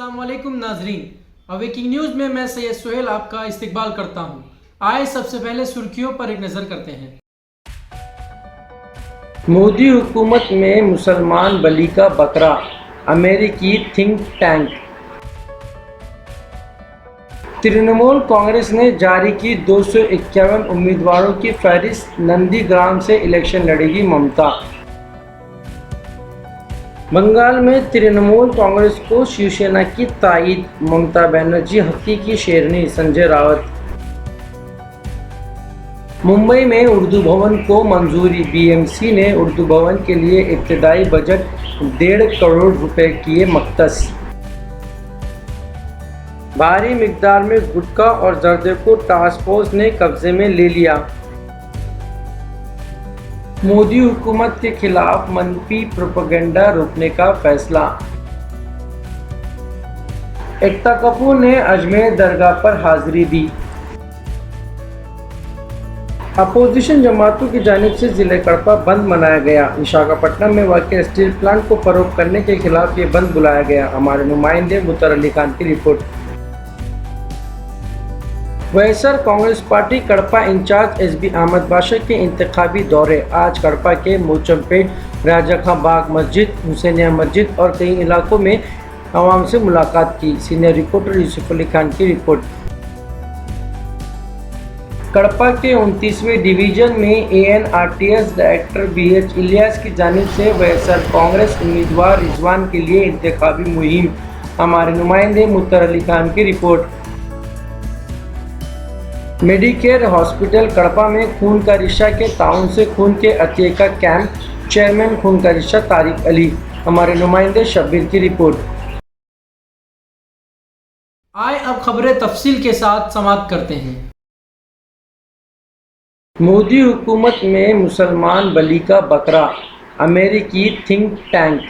अस्सलाम वालेकुम नाजरीन, अवेकिंग न्यूज़ में मैं सैयद सुहेल आपका इस्तकबाल करता हूँ। आए सबसे पहले सुर्खियों पर एक नज़र करते हैं। मोदी हुकूमत में मुसलमान बली का बकरा, अमेरिकी थिंक टैंक। तृणमूल कांग्रेस ने जारी की 251 उम्मीदवारों की फहरिस्त, नंदीग्राम से इलेक्शन लड़ेगी ममता। बंगाल में तृणमूल कांग्रेस को शिवसेना की ताईद, ममता बनर्जी हकीकी शेरनी, संजय रावत। मुंबई में उर्दू भवन को मंजूरी, बीएमसी ने उर्दू भवन के लिए इब्तदाई बजट 1.5 करोड़ रुपए किए मख्तस। भारी मिकदार में गुटखा और जर्दे को टास्क फोर्स ने कब्जे में ले लिया। मोदी हुकूमत के खिलाफ मनफी प्रोपेगेंडा रोकने का फैसला। एकता कपूर ने अजमेर दरगाह पर हाजिरी दी। अपोजिशन जमातों की जानिब से जिले कड़पा बंद मनाया गया। विशाखापट्टनम में वाक़ स्टील प्लांट को फरोख्त करने के खिलाफ ये बंद बुलाया गया। हमारे नुमाइंदे मुत्तर अली खान की report. YSR Congress party Kadapa in-charge S B Ahmed Basha के इंतखाबी दौरे। आज कड़पा के मोचमपेट, राजा खां बाग मस्जिद, हुसैनिया मस्जिद और कई इलाकों में आवाम से मुलाकात की। सीनियर रिपोर्टर यूसुफ अली खान की रिपोर्ट। कड़पा के 29वें डिवीजन में एएनआरटीएस डायरेक्टर बीएच इलियास की जानिब से वैसर कांग्रेस उम्मीदवार रिजवान के लिए इंतखाबी मुहिम। हमारे नुमाइंदे मुत्तर अली खान की रिपोर्ट। मेडिकेयर हॉस्पिटल कड़पा में खून का रिश्ता के ताउन से खून के अतिये का कैंप। चेयरमैन खून का रिश्ता तारिक अली। हमारे नुमाइंदे शब्बीर की रिपोर्ट। आए अब खबरें तफसील के साथ समाप्त करते हैं। मोदी हुकूमत में मुसलमान बली का बकरा, अमेरिकी थिंक टैंक।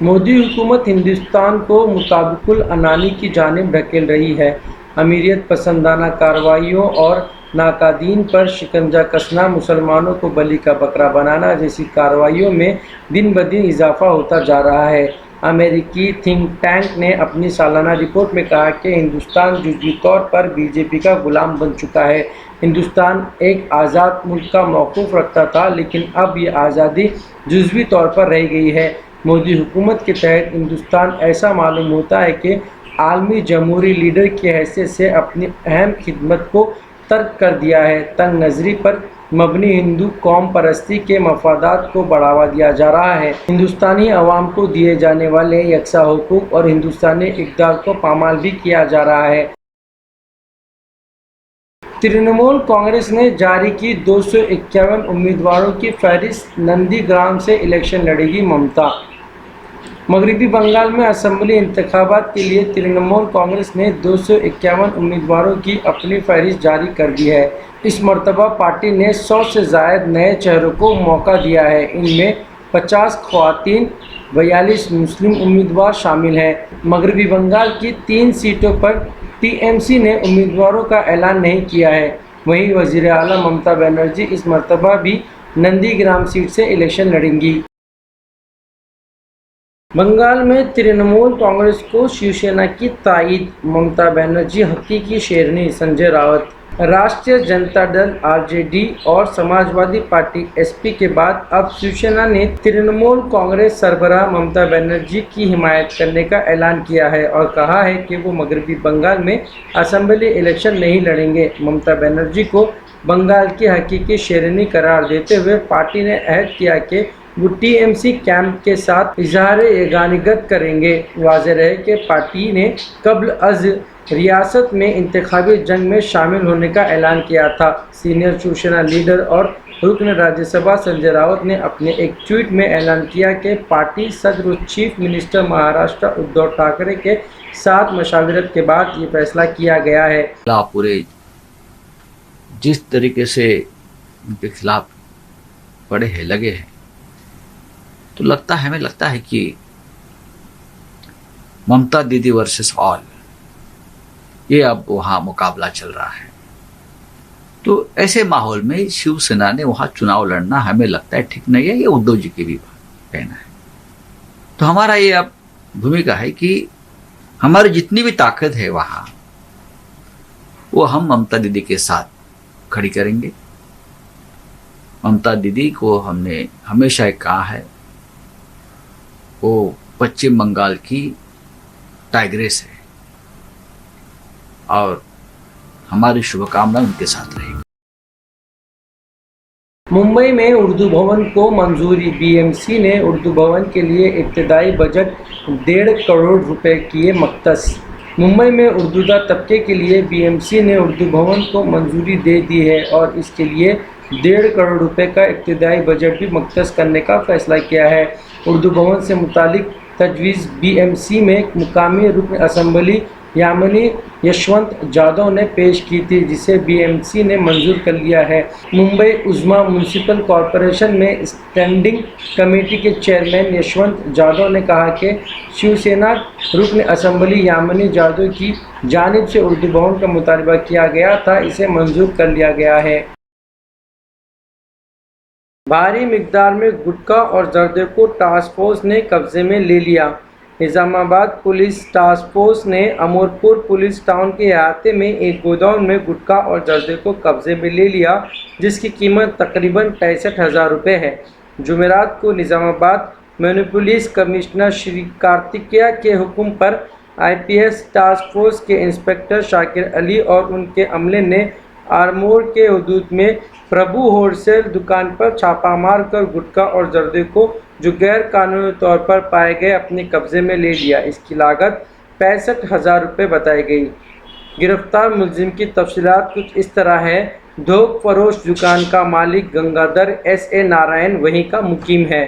मोदी हुकूमत हिंदुस्तान को मुताबिकुल अनानी की जानिब ढकेल रही है। अमीरियत पसंदाना कार्रवाइयों और नाकादीन पर शिकंजा कसना, मुसलमानों को बली का बकरा बनाना जैसी कार्रवाइयों में दिन ब दिन इजाफा होता जा रहा है। अमेरिकी थिंक टैंक ने अपनी सालाना रिपोर्ट में कहा कि हिंदुस्तान जुज़वी तौर पर बीजेपी का गुलाम बन चुका है। हिंदुस्तान एक आज़ाद मुल्क का मौक़ूफ़ रखता था, लेकिन अब ये आज़ादी जुज़वी तौर पर रह गई है। मोदी हुकूमत के तहत हिंदुस्तान ऐसा मालूम होता है कि आलमी जमहूरी लीडर की हैसियत से अपनी अहम खिदमत को तर्क कर दिया है। तंग नज़री पर मबनी हिंदू कौम परस्ती के मफादात को बढ़ावा दिया जा रहा है। हिंदुस्तानी अवाम को दिए जाने वाले यकसा हुकूक और हिंदुस्तानी इक़दार को पामाल भी किया जा रहा है। तृणमूल कांग्रेस ने जारी की 251 उम्मीदवारों की फहरिस्त, नंदीग्राम से इलेक्शन लड़ेगी ममता। मगरबी बंगाल में असम्बली इंतखाबात के लिए तृणमूल कांग्रेस ने 251 उम्मीदवारों की अपनी फहरिस्त जारी कर दी है। इस मरतबा पार्टी ने 100 से ज़ायद नए चेहरों को मौका दिया है। इनमें 50 ख़वातीन, 42 मुस्लिम उम्मीदवार शामिल हैं। मगरबी बंगाल की 3 सीटों पर टीएमसी ने उम्मीदवारों का ऐलान नहीं किया है। वहीं वज़ीर आला ममता बनर्जी इस मरतबा भी नंदीग्राम सीट से इलेक्शन लड़ेंगी। बंगाल में तृणमूल कांग्रेस को शिवसेना की ताईद, ममता बनर्जी हकीकी शेरनी, संजय रावत। राष्ट्रीय जनता दल आरजेडी और समाजवादी पार्टी एसपी के बाद अब शिवसेना ने तृणमूल कांग्रेस सरबराह ममता बनर्जी की हिमायत करने का ऐलान किया है और कहा है कि वो मगरबी बंगाल में असेंबली इलेक्शन नहीं लड़ेंगे। ममता बनर्जी को बंगाल की हकीकी शेरनी करार देते हुए पार्टी ने अहद किया कि वो टीएमसी कैंप के साथ इजहार यगानिगत करेंगे। वाज़ेह रहे कि पार्टी ने कब्ल अज़ रियासत में इंतखाबी जंग में शामिल होने का ऐलान किया था। सीनियर शिवसेना लीडर और रुकन राज्यसभा संजय रावत ने अपने एक ट्वीट में ऐलान किया कि पार्टी सदर और चीफ मिनिस्टर महाराष्ट्र उद्धव ठाकरे के साथ मशावरत के बाद ये फैसला किया गया है। पूरे जिस तरीके से उनके खिलाफ पड़े हैं, लगे हैं, तो हमें लगता है कि ममता दीदी वर्सेस ऑल, ये अब वहाँ मुकाबला चल रहा है। तो ऐसे माहौल में शिवसेना ने वहाँ चुनाव लड़ना हमें लगता है ठीक नहीं है। ये उद्धव जी की भी कहना है। तो हमारा ये अब भूमिका है कि ہماری جتنی بھی طاقت ہے وہاں وہ ہم ممتا دیدی کے ساتھ کھڑی کریں گے. ممتا دیدی کو ہم نے ہمیشہ کہا ہے وہ پچھم بنگال کی ٹائگریس ہے اور ہماری شبھ کامنا ان کے ساتھ رہے گی. ممبئی میں اردو بھون کو منظوری. بی ایم سی نے اردو بھون کے لیے ابتدائی بجٹ 1.5 کروڑ روپے کیے مختص. ممبئی میں اردودہ طبقے کے لیے بی ایم سی نے اردو بھون کو منظوری دے دی ہے اور اس کے لیے 1.5 کروڑ روپے کا ابتدائی بجٹ بھی مختص کرنے کا فیصلہ کیا ہے. اردو بھون سے متعلق تجویز بی ایم سی میں مقامی رکن اسمبلی یامنی یشونت جادو نے پیش کی تھی جسے بی ایم سی نے منظور کر لیا ہے. ممبئی عظمی میونسپل کارپوریشن میں اسٹینڈنگ کمیٹی کے چیئرمین یشونت جادو نے کہا کہ شیو سینا رکن اسمبلی یامنی جادو کی جانب سے اردو بھون کا مطالبہ کیا گیا تھا، اسے منظور کر لیا گیا ہے. بھاری مقدار میں گٹکا اور زردے کو ٹاسک فورس نے قبضے میں لے لیا. نظام آباد پولیس ٹاسک فورس نے امورپور پولیس ٹاؤن کے احاطے میں ایک گودام میں گٹکا اور زردے کو قبضے میں لے لیا جس کی قیمت تقریباً 65,000 روپے ہے. جمعرات کو نظام آباد میونسپل کمشنر شری کارتکیہ کے حکم پر آئی پی ایس ٹاسک فورس کے انسپکٹر شاکر علی اور ان کے عملے نے آرمور کے حدود میں پربھو ہول سیل دکان پر چھاپہ مار کر گٹکا اور زردے کو جو غیر قانونی طور پر پائے گئے اپنے قبضے میں لے لیا. اس کی لاگت 65,000 روپے بتائی گئی. گرفتار ملزم کی تفصیلات کچھ اس طرح ہے. تھوک فروش دکان کا مالک گنگادر ایس اے نارائن وہیں کا مقیم ہے.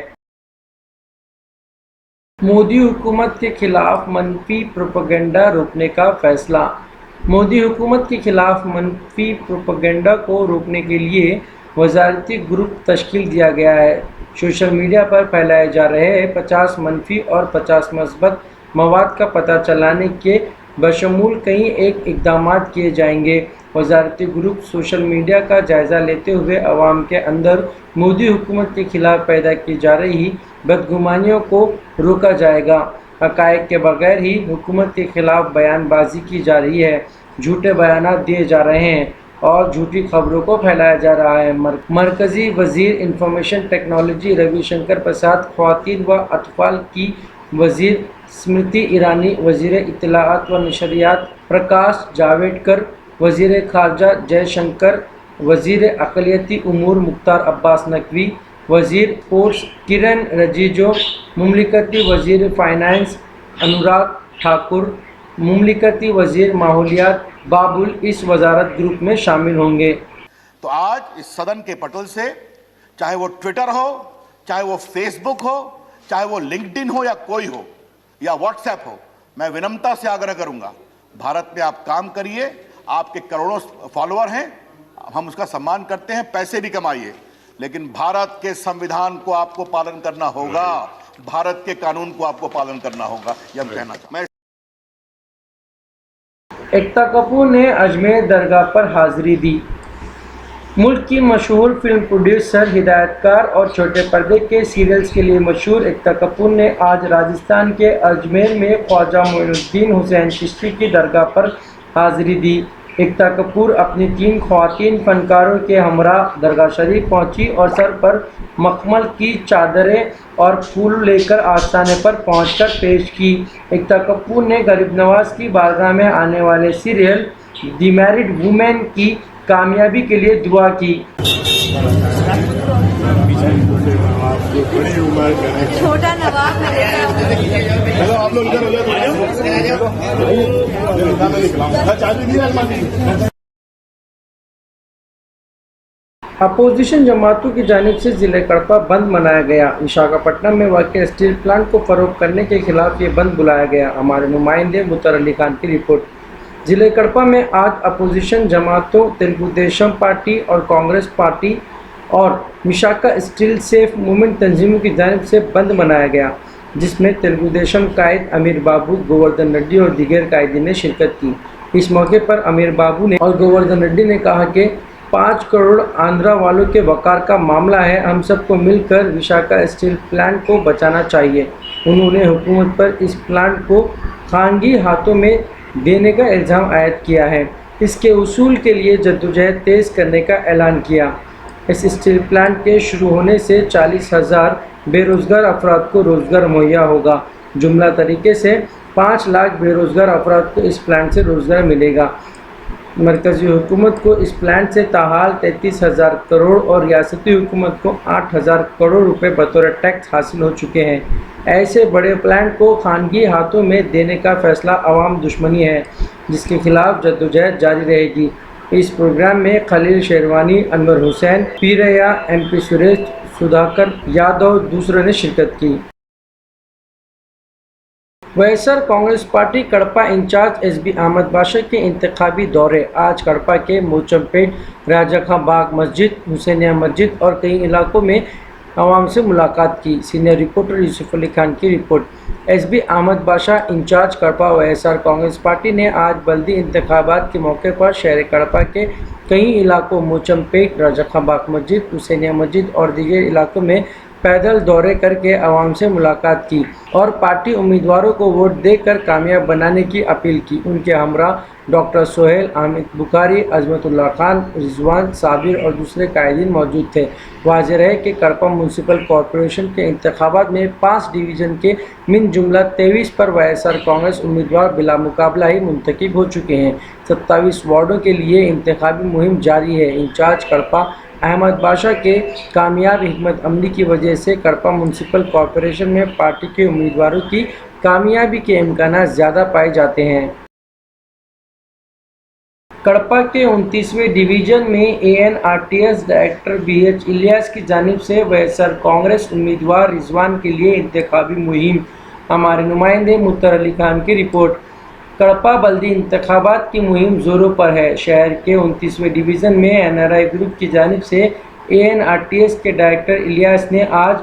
مودی حکومت کے خلاف منفی پروپیگنڈا روکنے کا فیصلہ. مودی حکومت کے خلاف منفی پروپیگنڈا کو روکنے کے لیے وزارتی گروپ تشکیل دیا گیا ہے. سوشل میڈیا پر پھیلائے جا رہے 50 منفی اور 50 مثبت مواد کا پتہ چلانے کے بشمول کئی ایک اقدامات کیے جائیں گے. وزارتی گروپ سوشل میڈیا کا جائزہ لیتے ہوئے عوام کے اندر مودی حکومت کے خلاف پیدا کی جا رہی بدگمانیوں کو روکا جائے گا. حقائق کے بغیر ہی حکومت کے خلاف بیان بازی کی جا رہی ہے، جھوٹے بیانات دیے جا رہے ہیں اور جھوٹی خبروں کو پھیلایا جا رہا ہے. مرکزی وزیر انفارمیشن ٹیکنالوجی روی شنکر پرساد، خواتین و اطفال کی وزیر اسمرتی ایرانی، وزیر اطلاعات و نشریات پرکاش جاوڈیکر، وزیر خارجہ جے شنکر، وزیر اقلیتی امور مختار عباس نقوی، وزیر اسپورٹس کرن رجیجو، مملکتی وزیر فائنانس انوراگ ٹھاکر، مملکتی وزیر ماحولیات بابل اس وزارت گروپ میں شامل ہوں گے. تو آج اس صدن کے پٹل سے چاہے وہ ٹویٹر ہو، چاہے وہ فیس بک ہو، چاہے وہ لنکڈ ان ہو یا کوئی ہو یا واٹس ایپ ہو، میں ونمتا سے آگرہ کروں گا بھارت میں آپ کام کریے. آپ کے کروڑوں فالوور ہیں، ہم اس کا سمان کرتے ہیں، پیسے بھی کمائیے، لیکن بھارت کے سمویدھان کو آپ کو پالن کرنا ہوگا، بھارت کے قانون کو آپ کو پالن کرنا ہوگا. یہ ہم کہنا چاہتے ہیں. ایکتا کپور نے اجمیر درگاہ پر حاضری دی. ملک کی مشہور فلم پروڈیوسر، ہدایت کار اور چھوٹے پردے کے سیریلز کے لیے مشہور ایکتا کپور نے آج راجستھان کے اجمیر میں خواجہ معین الدین حسین چشتی کی درگاہ پر حاضری دی. ایکتا کپور اپنی 3 خواتین فنکاروں کے ہمراہ درگاہ شریف پہنچی اور سر پر مخمل کی چادریں اور پھول لے کر آستانے پر پہنچ کر پیش کی. ایکتا کپور نے غریب نواز کی بارگاہ میں آنے والے سیریل دی میرڈ وومن کی کامیابی کے لیے دعا کی. چھوٹا نواب اپوزیشن جماعتوں کی جانب سے ضلع کڑپا بند منایا گیا. وشاکھاپٹنم میں واقع اسٹیل پلانٹ کو فروغ کرنے کے خلاف یہ بند بلایا گیا. ہمارے نمائندے مطہر علی خان کی رپورٹ. ضلع کڑپا میں آج اپوزیشن جماعتوں تلگو دیشم پارٹی اور کانگریس پارٹی اور وشاکھا اسٹیل سیف موومنٹ تنظیموں کی جانب سے بند منایا گیا، جس میں تلگو دیشم قائد امیر بابو، گووردھن ریڈی اور دیگر قائدین نے شرکت کی. اس موقع پر امیر بابو نے اور گووردھن ریڈی نے کہا کہ 5 کروڑ آندھرا والوں کے وقار کا معاملہ ہے، ہم سب کو مل کر وشاکھا اسٹیل پلانٹ کو بچانا چاہیے. انہوں نے حکومت پر اس پلانٹ کو खानगी हाथों में देने का इल्ज़ाम आयद किया है। इसके उसूल के लिए जद्दोजहद तेज़ करने का ऐलान किया। इस स्टील प्लांट के शुरू होने से 40,000 बेरोज़गार अफराद को रोज़गार मुहैया होगा। जुमला तरीके से 5 लाख बेरोज़गार अफराद को इस प्लांट से रोज़गार मिलेगा। मरकज़ी हुकूमत को इस प्लांट से ताहाल 33,000 करोड़ और रियासती हुकूमत को 8,000 करोड़ रुपए बतौर टैक्स हासिल हो चुके हैं। ऐसे बड़े प्लांट को खानगी हाथों में देने का फैसला अवाम दुश्मनी है, जिसके खिलाफ जद्दोजहद जारी रहेगी। इस प्रोग्राम में खलील शेरवानी, अनवर हुसैन, पीरैया, MP सुरेश, सुधाकर यादव दूसरों ने शिरकत की। YSR Congress party Kadapa in-charge SB Ahmed Basha के इंतखाबी दौरे। आज कड़पा के मोचमपेट, राजा खां बाग मस्जिद, हुसैनिया मस्जिद और कई इलाकों में आवाम से मुलाकात की। सीनियर रिपोर्टर यूसुफ अली खान की रिपोर्ट। SB अहमद बाशा इंचार्ज कड़पा वैसर कांग्रेस पार्टी ने आज बल्दी इंतखाबात के मौके पर शहर कड़पा के कई इलाकों मोचमपेट, राजा खां बाग मस्जिद, हुसैनिया मस्जिद और दीगर इलाकों में पैदल दौरे करके आवाम से मुलाकात की और पार्टी उम्मीदवारों को वोट देकर कामयाब बनाने की अपील की। उनके हमरा डॉक्टर सोहेल, हामिद बुखारी, अजमतुल्लाह खान, रिजवान, साबिर और दूसरे कायदीन मौजूद थे। वाज़ेह है कि कड़पा म्यूनसिपल कॉरपोरेशन के इंतखाबात में 5 डिवीज़न के मिन जुमला 23 पर वैएसआर कांग्रेस उम्मीदवार बिला मुकाबला ही मुंतखब हो चुके हैं। 27 वार्डों के लिए इंतखाबी मुहिम जारी है। इंचार्ज कड़पा अहमद बाशा के कामयाब हिकमत अमली की वजह से कड़पा म्यूनसिपल कॉरपोरेशन में पार्टी के उम्मीदवारों की कामयाबी के इम्कानात ज़्यादा पाए जाते हैं। कड़पा के 29वें डिवीज़न में ANRTS डायरेक्टर BH इलियास की जानिब से वैसर कांग्रेस उम्मीदवार रिजवान के लिए इंतखाबी मुहिम। हमारे नुमाइंदे मुत्तर अली खान की रिपोर्ट। कड़पा बल्दी इंतखाबात की मुहिम ज़ोरों पर है। शहर के 29वें डिवीज़न में NRI ग्रुप की जानिब से ANRTS के डायरेक्टर इलियास ने आज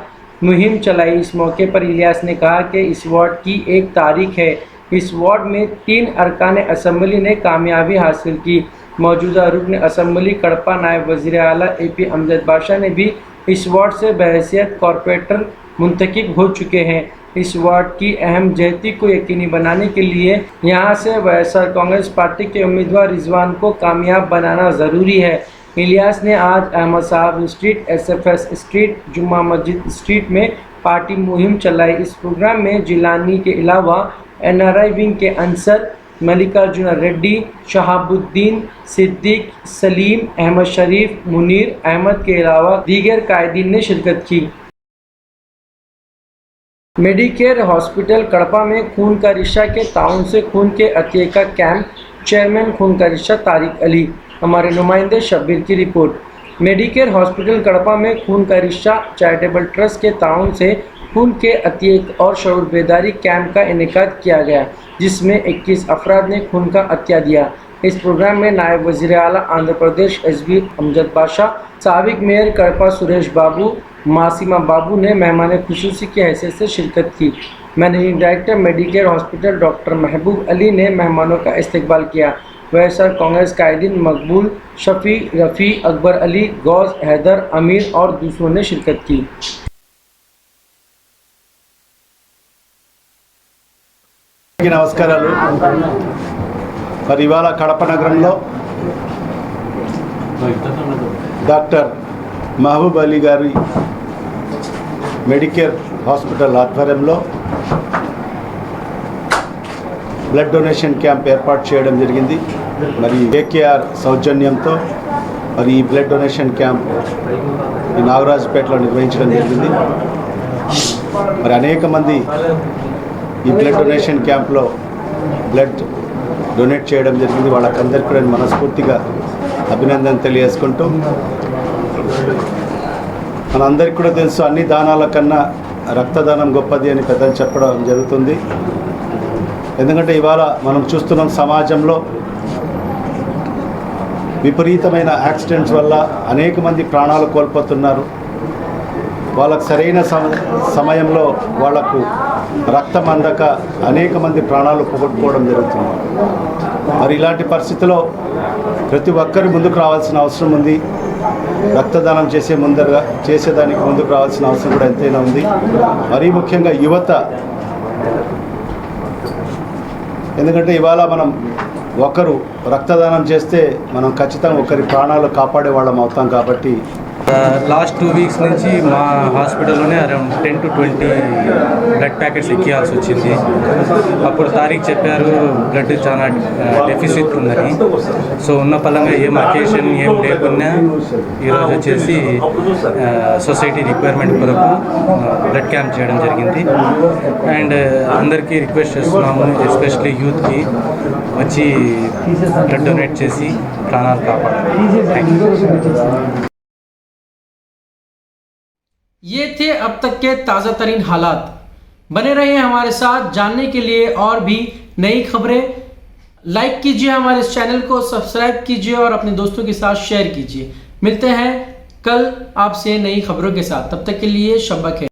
मुहिम चलाई। इस मौके पर इलियास ने कहा कि इस वार्ड की एक तारीख है। इस वार्ड में 3 अरकान असम्बली ने कामयाबी हासिल की। मौजूदा रुकन असम्बली कड़पा नायब वज़ीर आला AP अमजद बाशा ने भी इस वार्ड से बहैसियत कॉरपोरेटर मुंतखब हो चुके हैं। इस वार्ड की अहम जहती को यकीनी बनाने के लिए यहाँ से वैएसआर कांग्रेस पार्टी के उम्मीदवार रिजवान को कामयाब बनाना ज़रूरी है। इलियास ने आज अहमद साहब स्ट्रीट, SFS स्ट्रीट, जुम्मा मस्जिद स्ट्रीट में पार्टी मुहिम चलाई। इस प्रोग्राम में जिलानी के अलावा NRI विंग के अंसर, मल्लिकार्जुन रेड्डी, शहाबुद्दीन, सिद्दीक, सलीम, अहमद शरीफ, मुनीर अहमद के अलावा दीगर कायदीन ने शिरकत की। मेडिकेयर हॉस्पिटल कड़पा में खून का रिश्ता के ताउन से खून के अतिये का कैंप। चेयरमैन खून का रिश्ता तारिक अली। हमारे नुमाइंदे शब्बीर की रिपोर्ट। मेडिकेयर हॉस्पिटल कड़पा में खून का रिश्ता चैरिटेबल ट्रस्ट के ताउन से खून के अतिये और शऊर बेदारी कैंप का इनेकाद किया गया, जिसमें 21 अफराद ने खून का अतिया दिया। इस प्रोग्राम में नायब वज़ीर आला आंध्र प्रदेश SB अमजद बाशा, साबिक मेयर कड़पा सुरेश बाबू, मासीमा बाबू ने मेहमान खुसूसी की हैसियत से शिरकत की। Managing director Medicare hospital doctor महबूब अली ने मेहमानों का इस्तकबाल किया। वैएसआर कांग्रेस कायदीन मकबूल, शफ़ी, रफ़ी, अकबर अली, गौस, हैदर, अमीर और दूसरों ने शिरकत की। నమస్కారాలు। మరి ఇవాళ కడప నగరంలో డాక్టర్ మహబూబ్ అలీ గారి మెడికేర్ హాస్పిటల్ ఆధ్వర్యంలో బ్లడ్ డొనేషన్ క్యాంప్ ఏర్పాటు చేయడం జరిగింది। మరి KKR సౌజన్యంతో మరి ఈ బ్లడ్ డొనేషన్ క్యాంప్ ఈ నాగరాజుపేటలో నిర్వహించడం జరిగింది। మరి అనేక మంది ఈ బ్లడ్ డొనేషన్ క్యాంప్లో బ్లడ్ డొనేట్ చేయడం జరిగింది। వాళ్ళకందరికీ కూడా నేను మనస్ఫూర్తిగా అభినందన తెలియజేసుకుంటూ, మనందరికీ కూడా తెలుసు అన్ని దానాల కన్నా రక్తదానం గొప్పది అని పెద్దలు చెప్పడం జరుగుతుంది। ఎందుకంటే ఇవాళ మనం చూస్తున్నాం సమాజంలో విపరీతమైన యాక్సిడెంట్స్ వల్ల అనేక మంది ప్రాణాలు కోల్పోతున్నారు। వాళ్ళకు సరైన సమయంలో వాళ్లకు రక్తం అందక అనేక మంది ప్రాణాలు పోగొట్టుకోవడం జరుగుతుంది। మరి ఇలాంటి పరిస్థితిలో ప్రతి ఒక్కరు ముందుకు రావాల్సిన అవసరం ఉంది। రక్తదానం చేసేదానికి ముందుకు రావాల్సిన అవసరం కూడా ఎంతైనా ఉంది। మరీ ముఖ్యంగా యువత ఎందుకంటే ఇవాళ మనం ఒకరు రక్తదానం చేస్తే మనం ఖచ్చితంగా ఒకరి ప్రాణాలు కాపాడే వాళ్ళం అవుతాం కాబట్టి లాస్ట్ 2 వీక్స్ నుంచి మా హాస్పిటల్లోనే అరౌండ్ 10 to 20 బ్లడ్ ప్యాకెట్స్ ఎక్కియాల్సి వచ్చింది. అప్పుడు తారీఖు చెప్పారు బ్లడ్ చాలా డెఫిసిట్ ఉందని. సో ఉన్న పలంగా ఏం అకేషన్ ఏం లేకున్నా ఈరోజు వచ్చేసి సొసైటీ రిక్వైర్మెంట్ కొరకు బ్లడ్ క్యాంప్ చేయడం జరిగింది. అండ్ అందరికీ రిక్వెస్ట్ చేస్తున్నాము, ఎస్పెషల్లీ యూత్కి వచ్చి బ్లడ్ డొనేట్ చేసి ప్రాణాలు కాపాడాలి. Thank you. ये थे अब तक के ताज़ा तरीन हालात. बने रहिए हमारे साथ जानने के लिए और भी नई खबरें. लाइक कीजिए हमारे इस चैनल को, सब्सक्राइब कीजिए और अपने दोस्तों के साथ शेयर कीजिए. मिलते हैं कल आपसे नई खबरों के साथ. तब तक के लिए शब बखैर.